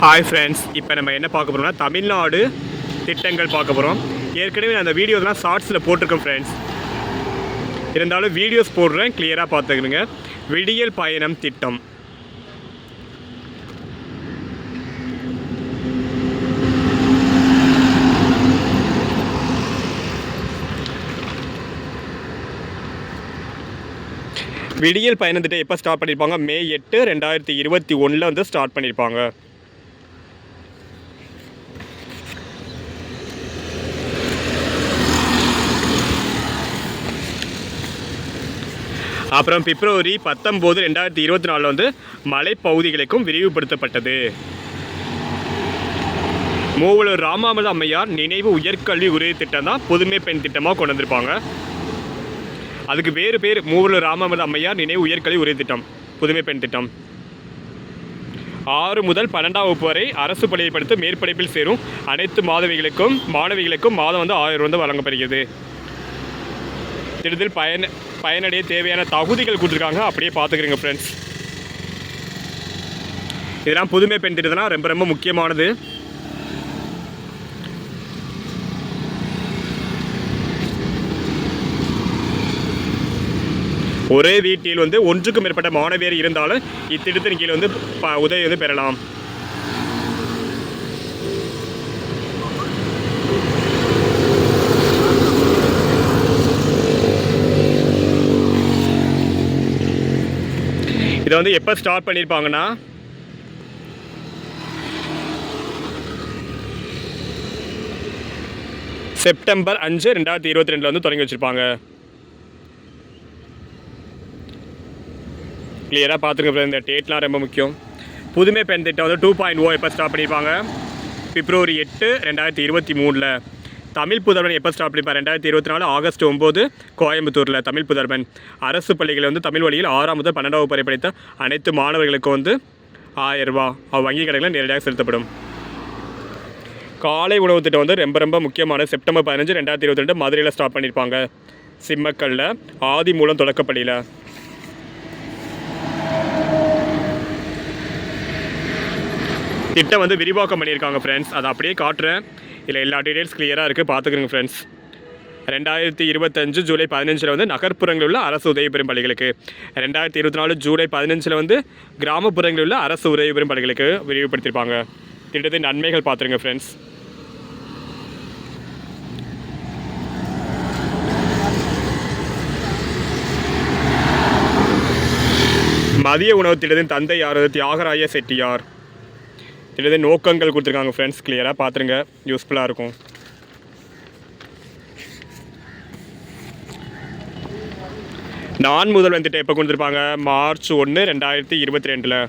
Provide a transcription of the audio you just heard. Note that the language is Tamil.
ஹாய் ஃப்ரெண்ட்ஸ், இப்போ நம்ம என்ன பார்க்க போகிறோம்னா தமிழ்நாடு திட்டங்கள் பார்க்க போகிறோம். ஏற்கனவே அந்த வீடியோஸ்லாம் ஷார்ட்ஸில் போட்டிருக்கேன் ஃப்ரெண்ட்ஸ். இருந்தாலும் வீடியோஸ் போடுறேன், கிளியராக பார்த்துக்கணுங்க. விடியல் பயணம் திட்டம். விடியல் பயணம் திட்டம் எப்போ ஸ்டார்ட் பண்ணியிருப்பாங்க? மே 8, 2021 வந்து ஸ்டார்ட் பண்ணியிருப்பாங்க. அப்புறம் பிப்ரவரி 19, 2024 வந்து மலைப்பகுதிகளுக்கும் விரிவுபடுத்தப்பட்டது. மூவலூர் ராமாமிர்த அம்மையார் நினைவு உயர்கல்வி உறுதி திட்டம் தான் புதுமை பெண் திட்டமாக கொண்டு வந்திருப்பாங்க. அதுக்கு வேறு பேர் மூவலூர் ராமாமிர்த அம்மையார் நினைவு உயர்கல்வி உறுதி திட்டம், புதுமை பெண் திட்டம். 6 முதல் 12ஆம் வகுப்பு வரை அரசு பள்ளியை படித்து மேற்படிப்பில் சேரும் அனைத்து மாணவிகளுக்கும் மாதம் வந்து 1000 வந்து வழங்கப்படுகிறது. திட்டத்தில் பயனடைய தேவையான தகுதிகள் கொடுத்துருக்காங்க, அப்படியே பார்த்துக்கிறீங்க ஃப்ரெண்ட்ஸ். இதெல்லாம் புதுமை பெண் திட்டம்னா ரொம்ப ரொம்ப முக்கியமானது. ஒரே வீட்டில் வந்து ஒன்றுக்கும் மேற்பட்ட மாணவியர் இருந்தாலும் இத்திட்டத்தின் கீழ் வந்து உதவி வந்து பெறலாம். இதை வந்து எப்போ ஸ்டார்ட் பண்ணியிருப்பாங்கன்னா செப்டம்பர் 5, 2022 வந்து தொடங்கி வச்சுருப்பாங்க. கிளியராக பார்த்துருங்க. இந்த டேட்லாம் ரொம்ப முக்கியம். புதுமை பெண் திட்டம் வந்து 2.0 எப்போ ஸ்டார்ட் பண்ணியிருப்பாங்க? பிப்ரவரி 8, 2023. தமிழ் புதல்வன் எப்போ ஸ்டார்ட் பண்ணியிருப்பாங்க? 2024 ஆகஸ்ட் 9 கோயம்புத்தூரில் தமிழ் புதல்வன். அரசு பள்ளிகளில் வந்து தமிழ் வழியில் 6ஆம் முதல் 12ஆம் வகுப்பு வரை படித்த அனைத்து மாணவர்களுக்கும் வந்து 1000 ரூபா வங்கி கணக்கில் நேரடியாக செலுத்தப்படும். காலை உணவு திட்டம் வந்து ரொம்ப ரொம்ப முக்கியமான செப்டம்பர் 15, 2022 மதுரையில் ஸ்டார்ட் பண்ணியிருப்பாங்க. சிம்மக்கல்ல ஆதி மூலம் தொடக்கப்பள்ளியில். திட்டம் வந்து விரிவாக்கம் பண்ணியிருக்காங்க ஃப்ரெண்ட்ஸ். அதை அப்படியே காட்டுறேன். இதில் எல்லா டீட்டெயில்ஸ் கிளியராக இருக்குது, பார்த்துக்கிறேங்க ஃப்ரெண்ட்ஸ். 2025 ஜூலை 15 வந்து நகர்ப்புறங்களில் உள்ள அரசு உதவி பெறும் பள்ளிகளுக்கு, 2024 ஜூலை 15 வந்து கிராமப்புறங்களில் உள்ள அரசு உதவி பெறும் பள்ளிகளுக்கு விரிவுபடுத்தியிருப்பாங்க. திட்டத்தின் நன்மைகள் பார்த்துருங்க ஃப்ரெண்ட்ஸ். மதிய உணவு திட்டத்தின் தந்தை யார்? தியாகராய செட்டியார். திட்டத்தின் நோக்கங்கள் கொடுத்துருக்காங்க ஃப்ரெண்ட்ஸ், கிளியராக பார்த்துருங்க, யூஸ்ஃபுல்லாக இருக்கும். நான் முதல்வன் திட்டம் எப்போ கொடுத்துருப்பாங்க? மார்ச் 1, 2022.